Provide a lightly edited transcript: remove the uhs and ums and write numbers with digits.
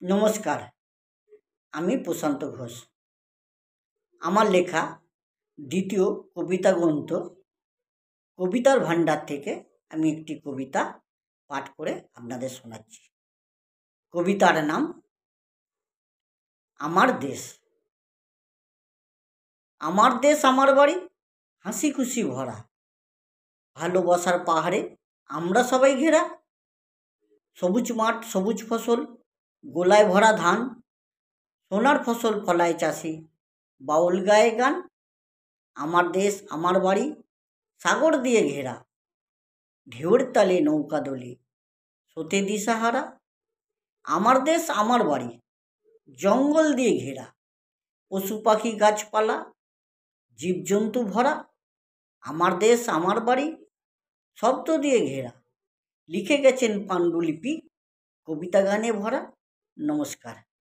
নমস্কার, আমি প্রশান্ত ঘোষ। আমার লেখা দ্বিতীয় কবিতা গ্রন্থ কবিতার ভাণ্ডার থেকে আমি একটি কবিতা পাঠ করে আপনাদের শোনাচ্ছি। কবিতার নাম আমার দেশ। আমার দেশ আমার বাড়ি, হাসি খুশি ভরা, ভালোবাসার পাহাড়ে আমরা সবাই ঘেরা। সবুজ মাঠ, সবুজ ফসল, গোলায় ভরা ধান, সোনার ফসল ফলায় চাষি, বাউল গায়ে গান। আমার দেশ আমার বাড়ি, সাগর দিয়ে ঘেরা, ঢেউর তালে নৌকা দোলে, স্রোতে দিশাহারা। আমার দেশ আমার বাড়ি, জঙ্গল দিয়ে ঘেরা, পশু পাখি গাছপালা, জীবজন্তু ভরা। আমার দেশ আমার বাড়ি, শব্দ দিয়ে ঘেরা, লিখে গেছেন পাণ্ডুলিপি, কবিতা গানে ভরা। নমস্কার।